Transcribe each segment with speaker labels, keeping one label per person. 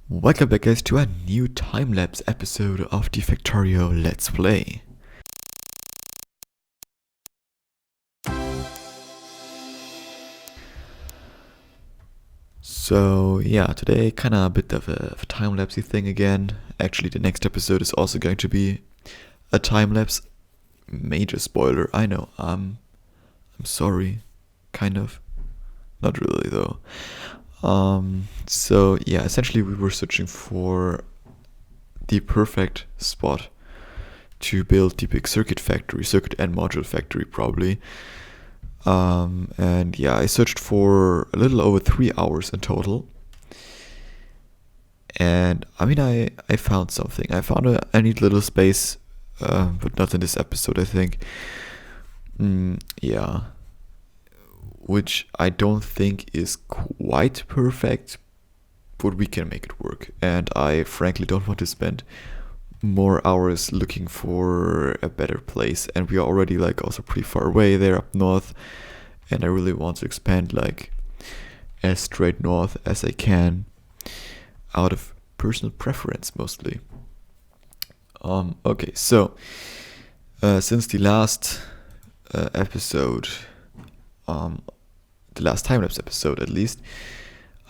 Speaker 1: Welcome back guys to a new time-lapse episode of the Factorio Let's Play. So yeah, today kinda a bit of a time-lapsey thing again. Actually the next episode is also going to be a time-lapse. Major spoiler, I know, I'm sorry, kind of. Not really though. So yeah, essentially we were searching for the perfect spot to build the big circuit and module factory probably. And yeah, I searched for a little over 3 hours in total. And I mean, I found something. I found a neat little space, but not in this episode, I think. Yeah. Which I don't think is quite perfect, but we can make it work. And I frankly don't want to spend more hours looking for a better place. And we are already like also pretty far away there up north. And I really want to expand like as straight north as I can out of personal preference mostly. Okay, so since the last episode, the last time-lapse episode at least,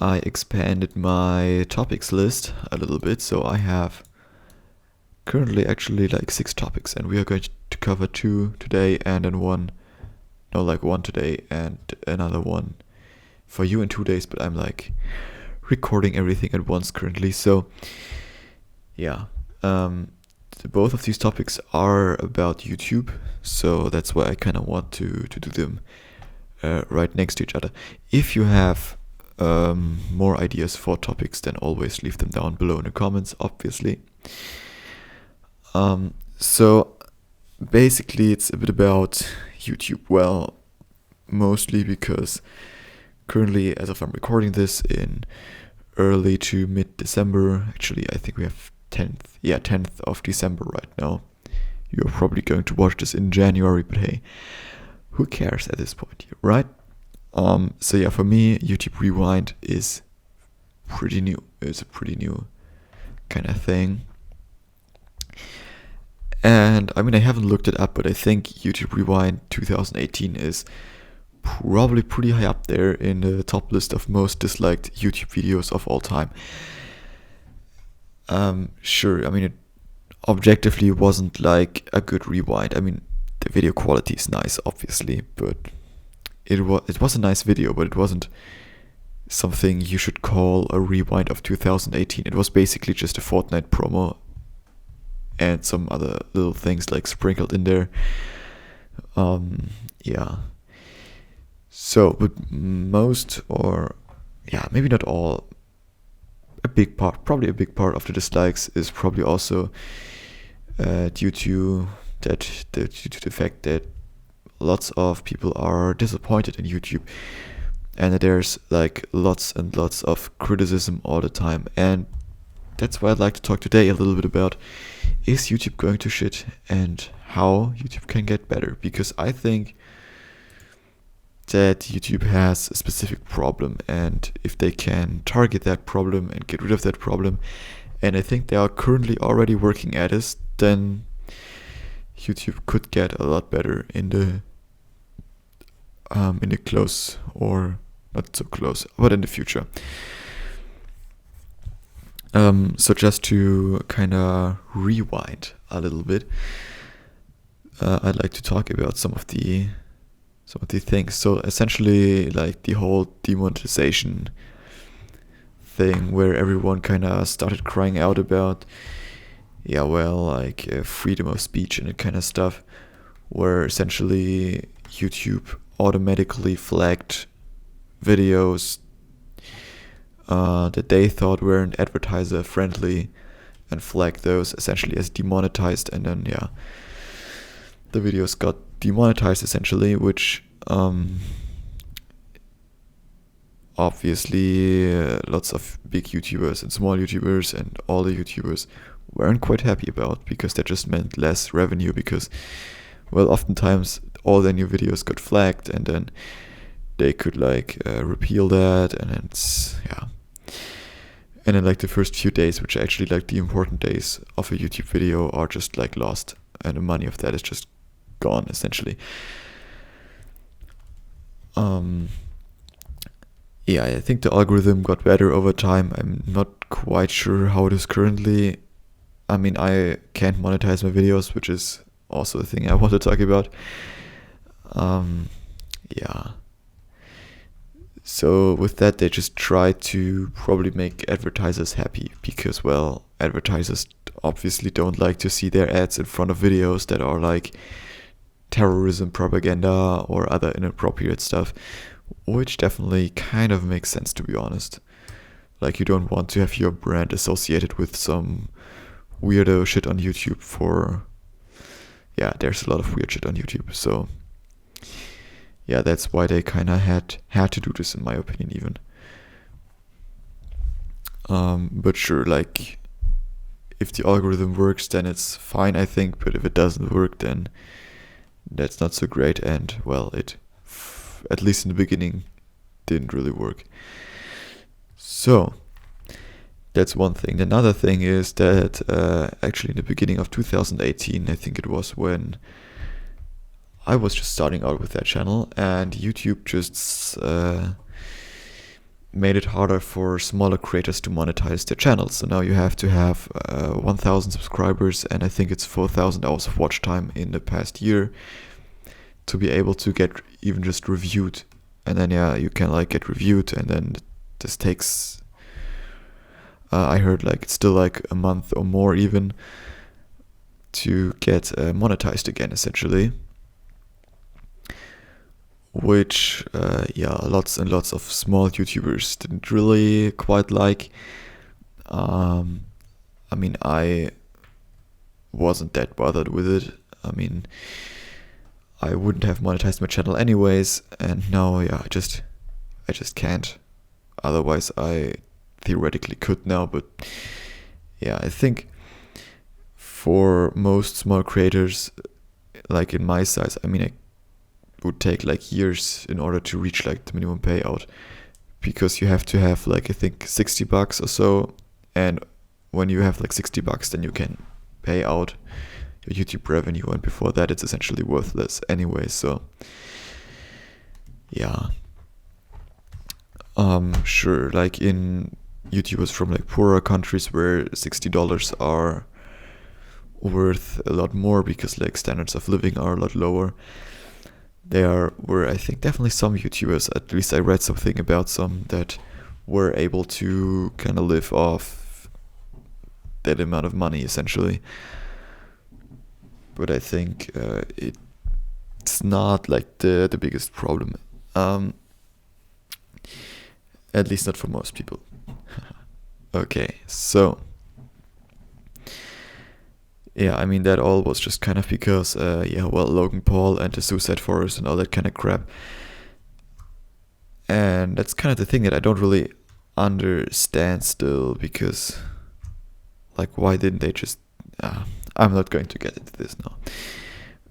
Speaker 1: I expanded my topics list a little bit, so I have currently actually like 6 topics, and we are going to cover 2 today and then one today and another one for you in 2 days, but I'm like recording everything at once currently. So yeah, both of these topics are about YouTube, so that's why I kind of want to do them right next to each other. If you have more ideas for topics, then always leave them down below in the comments, obviously. So basically it's a bit about YouTube. Well, mostly because currently, as of I'm recording this in early to mid-December, actually I think we have 10th of December right now. You're probably going to watch this in January, but hey, who cares at this point, right? So yeah, for me, YouTube Rewind is pretty new. It's a pretty new kind of thing. And I mean, I haven't looked it up, but I think YouTube Rewind 2018 is probably pretty high up there in the top list of most disliked YouTube videos of all time. Sure, I mean, it objectively wasn't like a good rewind. I mean, the video quality is nice, obviously, but it was a nice video, but it wasn't something you should call a rewind of 2018. It was basically just a Fortnite promo and some other little things like sprinkled in there. Yeah. So, but most, or yeah, maybe not all, probably a big part of the dislikes is probably also due to the fact that lots of people are disappointed in YouTube, and that there's like lots and lots of criticism all the time. And that's why I'd like to talk today a little bit about, is YouTube going to shit and how YouTube can get better? Because I think that YouTube has a specific problem, and if they can target that problem and get rid of that problem, and I think they are currently already working at it, then YouTube could get a lot better in the close, or not so close, but in the future. So just to kind of rewind a little bit, I'd like to talk about some of the things. So essentially, like the whole demonetization thing, where everyone kind of started crying out about, freedom of speech and that kind of stuff, where essentially YouTube automatically flagged videos that they thought weren't advertiser friendly, and flagged those essentially as demonetized, and then the videos got demonetized essentially, which obviously lots of big YouTubers and small YouTubers and all the YouTubers weren't quite happy about, because that just meant less revenue, because, well, oftentimes all their new videos got flagged, and then they could like repeal that, and And then like the first few days, which are actually like the important days of a YouTube video, are just like lost, and the money of that is just gone essentially. Yeah, I think the algorithm got better over time. I'm not quite sure how it is currently. I mean, I can't monetize my videos, which is also a thing I want to talk about. Yeah. So with that, they just try to probably make advertisers happy because, well, advertisers obviously don't like to see their ads in front of videos that are like terrorism propaganda or other inappropriate stuff, which definitely kind of makes sense, to be honest. Like, you don't want to have your brand associated with some weirdo shit on YouTube yeah, there's a lot of weird shit on YouTube, so yeah, that's why they kind of had to do this, in my opinion, even. But sure, like, if the algorithm works, then it's fine, I think, but if it doesn't work, then that's not so great, and, well, it, at least in the beginning, didn't really work. So, that's one thing. Another thing is that actually in the beginning of 2018, I think it was, when I was just starting out with that channel, and YouTube just made it harder for smaller creators to monetize their channels. So now you have to have 1,000 subscribers, and I think it's 4,000 hours of watch time in the past year to be able to get even just reviewed. And then, yeah, you can like get reviewed, and then this takes, I heard like it's still like a month or more even to get monetized again, essentially. Which, yeah, lots and lots of small YouTubers didn't really quite like. I mean, I wasn't that bothered with it. I mean, I wouldn't have monetized my channel anyways, and now, yeah, I just can't. Otherwise, I theoretically could now, but yeah, I think for most small creators, like in my size, I mean, I would take like years in order to reach like the minimum payout, because you have to have like, I think, $60 or so, and when you have like $60, then you can pay out your YouTube revenue, and before that it's essentially worthless anyway. So yeah, sure, like in YouTubers from like poorer countries where $60 are worth a lot more because like standards of living are a lot lower, there were, I think, definitely some YouTubers, at least I read something about some, that were able to kind of live off that amount of money, essentially. But I think it's not like the biggest problem. At least not for most people. Okay, so yeah, I mean, that all was just kind of because, yeah, well, Logan Paul and the Suicide Forest and all that kind of crap. And that's kind of the thing that I don't really understand still, because, like, why didn't they just... I'm not going to get into this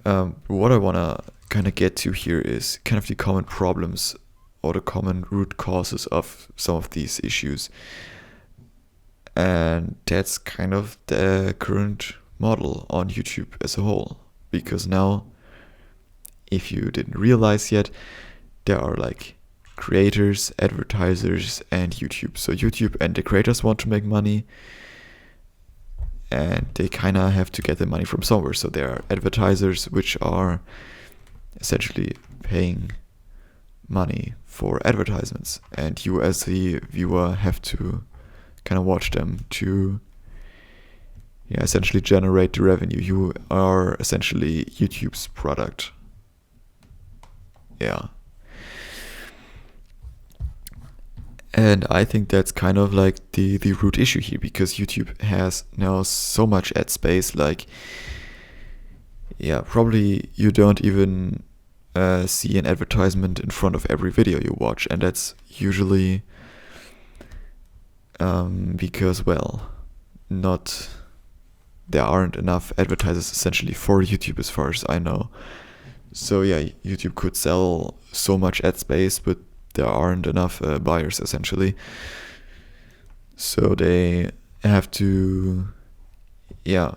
Speaker 1: now. What I want to kind of get to here is kind of the common problems or the common root causes of some of these issues. And that's kind of the current model on YouTube as a whole, because now, if you didn't realize yet, there are like creators, advertisers, and YouTube. So YouTube and the creators want to make money, and they kind of have to get the money from somewhere. So there are advertisers, which are essentially paying money for advertisements, and you as the viewer have to kind of watch them to, yeah, essentially generate the revenue. You are essentially YouTube's product. Yeah. And I think that's kind of like the root issue here, because YouTube has now so much ad space, like, yeah, probably you don't even see an advertisement in front of every video you watch, and that's usually because, well, there aren't enough advertisers essentially for YouTube, as far as I know. So yeah, YouTube could sell so much ad space, but there aren't enough buyers, essentially. So they have to,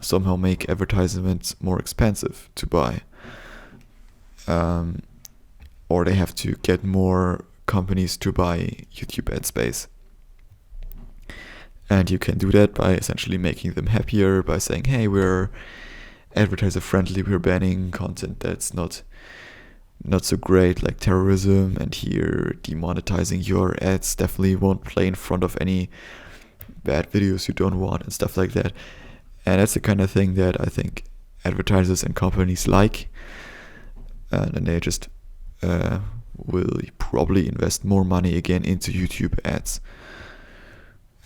Speaker 1: somehow make advertisements more expensive to buy. Or they have to get more companies to buy YouTube ad space. And you can do that by essentially making them happier, by saying, hey, we're advertiser friendly, we're banning content that's not so great, like terrorism, and here demonetizing your ads definitely won't play in front of any bad videos you don't want and stuff like that. And that's the kind of thing that I think advertisers and companies like, and then they just will probably invest more money again into YouTube ads.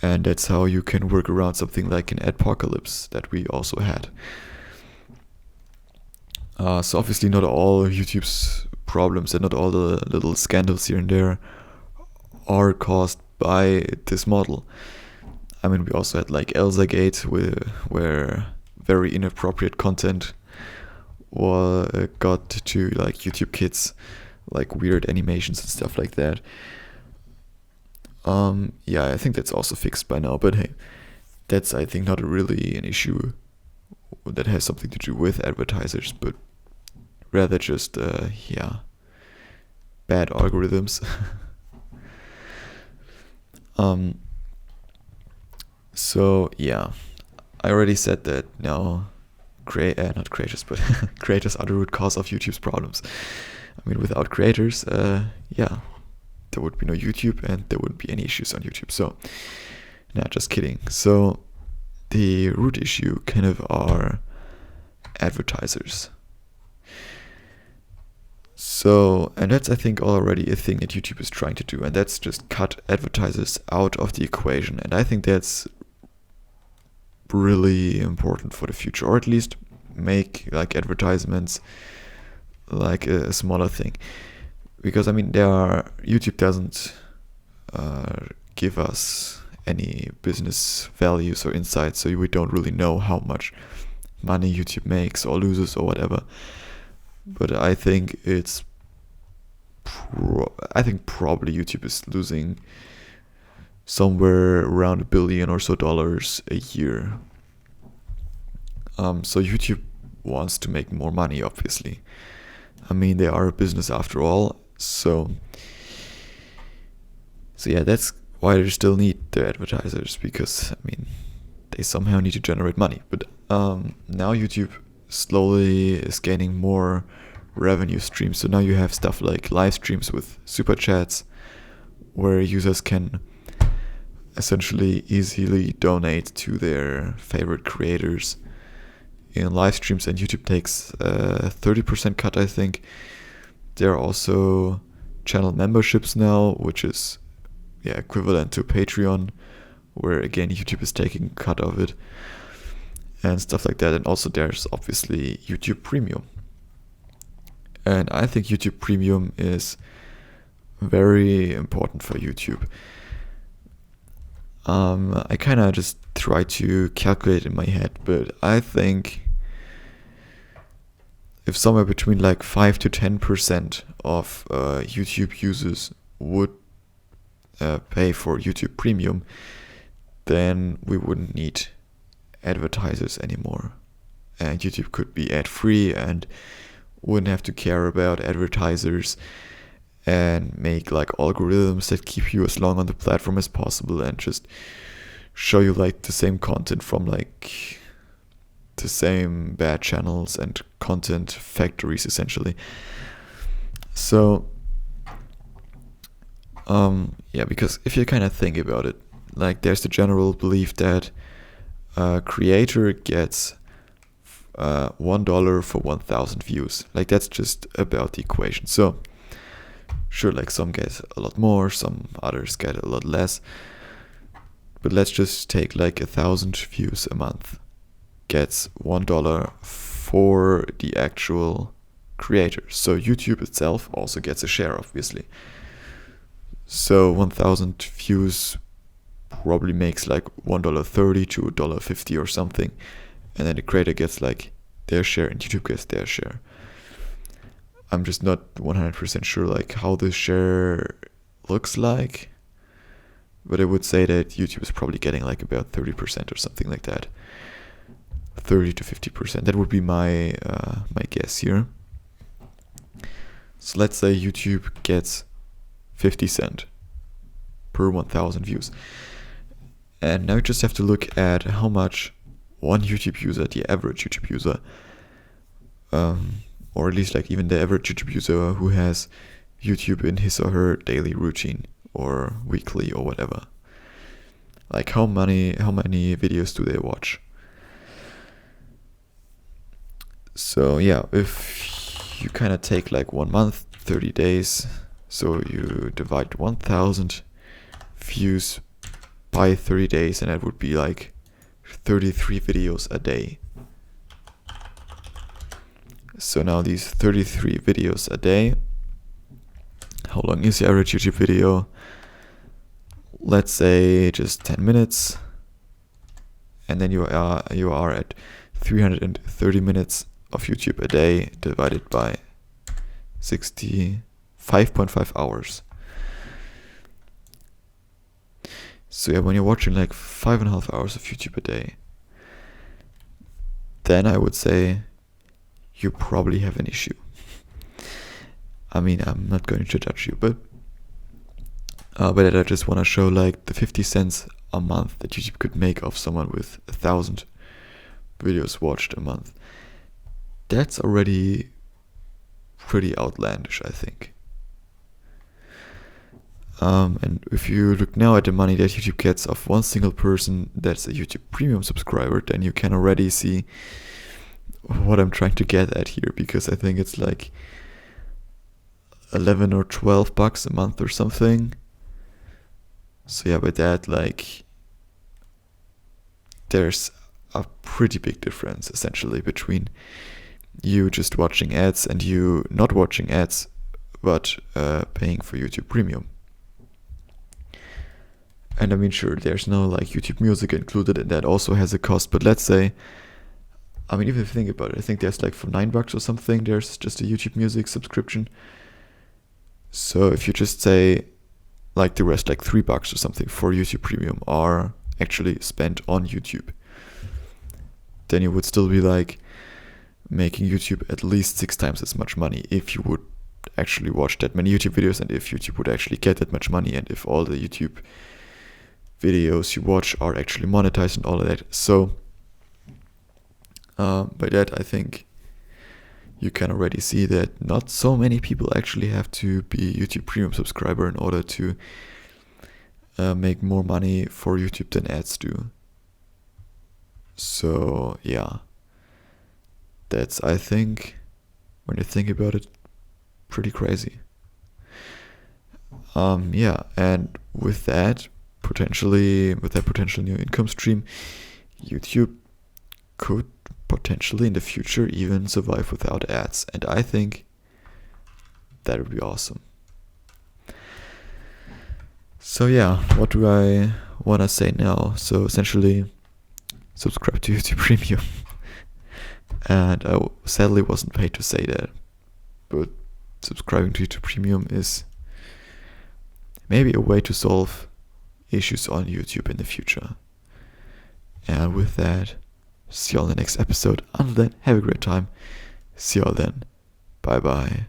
Speaker 1: And that's how you can work around something like an adpocalypse that we also had. So obviously not all YouTube's problems and not all the little scandals here and there are caused by this model. I mean, we also had like Elsagate, where very inappropriate content got to like YouTube Kids, like weird animations and stuff like that. I think that's also fixed by now, but hey, that's, I think, not really an issue that has something to do with advertisers, but rather just, bad algorithms. So, I already said that now not creators, but creators are the root cause of YouTube's problems. I mean, without creators, there would be no YouTube and there wouldn't be any issues on YouTube. So, just kidding. So, the root issue kind of are advertisers. So, and that's, I think, already a thing that YouTube is trying to do, and that's just cut advertisers out of the equation. And I think that's really important for the future, or at least make like advertisements like a smaller thing. Because I mean, YouTube doesn't give us any business values or insights, so we don't really know how much money YouTube makes or loses or whatever. But I think probably YouTube is losing somewhere around $1 billion or so a year. So YouTube wants to make more money, obviously. I mean, they are a business after all. So that's why they still need the advertisers, because I mean, they somehow need to generate money. But now YouTube slowly is gaining more revenue streams. So now you have stuff like live streams with super chats, where users can essentially easily donate to their favorite creators in live streams, and YouTube takes a 30% cut, I think. There are also channel memberships now, which is equivalent to Patreon, where again YouTube is taking a cut of it and stuff like that. And also there's obviously YouTube Premium. And I think YouTube Premium is very important for YouTube. I kind of just try to calculate in my head, but I think if somewhere between like 5 to 10% of YouTube users would pay for YouTube Premium, then we wouldn't need advertisers anymore. And YouTube could be ad-free and wouldn't have to care about advertisers and make like algorithms that keep you as long on the platform as possible and just show you like the same content from like the same bad channels and content factories, essentially. So because if you kind of think about it, like there's the general belief that a creator gets $1 for 1,000 views. Like that's just about the equation. So sure, like some get a lot more, some others get a lot less. But let's just take like 1,000 views a month gets $1 for the actual creator. So YouTube itself also gets a share, obviously. So 1,000 views probably makes like $1.30 to $1.50 or something. And then the creator gets like their share and YouTube gets their share. I'm just not 100% sure like how this share looks like. but I would say that YouTube is probably getting like about 30% or something like that. 30 to 50%. That would be my my guess here. So let's say YouTube gets 50 cents per 1,000 views. And now you just have to look at how much one YouTube user, the average YouTube user, or at least like even the average YouTube user who has YouTube in his or her daily routine or weekly or whatever. Like how many videos do they watch? So yeah, if you kind of take like 1 month, 30 days, so you divide 1,000 views by 30 days, and that would be like 33 videos a day. So now these 33 videos a day, how long is the average YouTube video? Let's say just 10 minutes, and then you are at 330 minutes of YouTube a day divided by 65.5 hours. So yeah, when you're watching like 5.5 hours of YouTube a day, then I would say you probably have an issue. I mean, I'm not going to judge you, but I just want to show like the 50 cents a month that YouTube could make off someone with 1,000 videos watched a month. That's already pretty outlandish, I think. And if you look now at the money that YouTube gets off one single person that's a YouTube Premium subscriber, then you can already see what I'm trying to get at here, because I think it's like 11 or 12 bucks a month or something. So yeah, with that, like, there's a pretty big difference essentially between you just watching ads and you not watching ads but paying for YouTube Premium. And I mean, sure, there's no like YouTube Music included, and that also has a cost. But let's say, I mean, even if you think about it, I think there's like for $9 or something, there's just a YouTube Music subscription. So if you just say like the rest, like $3 or something for YouTube Premium are actually spent on YouTube, then you would still be like making YouTube at least 6 times as much money if you would actually watch that many YouTube videos, and if YouTube would actually get that much money, and if all the YouTube videos you watch are actually monetized and all of that. So by that, I think you can already see that not so many people actually have to be YouTube Premium subscriber in order to make more money for YouTube than ads do. So yeah, that's, I think, when you think about it, pretty crazy. Yeah, and with that potential new income stream, YouTube could potentially in the future even survive without ads, and I think that would be awesome. So yeah, what do I want to say now? So essentially, subscribe to YouTube Premium. And I sadly wasn't paid to say that, but subscribing to YouTube Premium is maybe a way to solve issues on YouTube in the future. And with that, see you all in the next episode. Until then, have a great time. See you all then. Bye bye.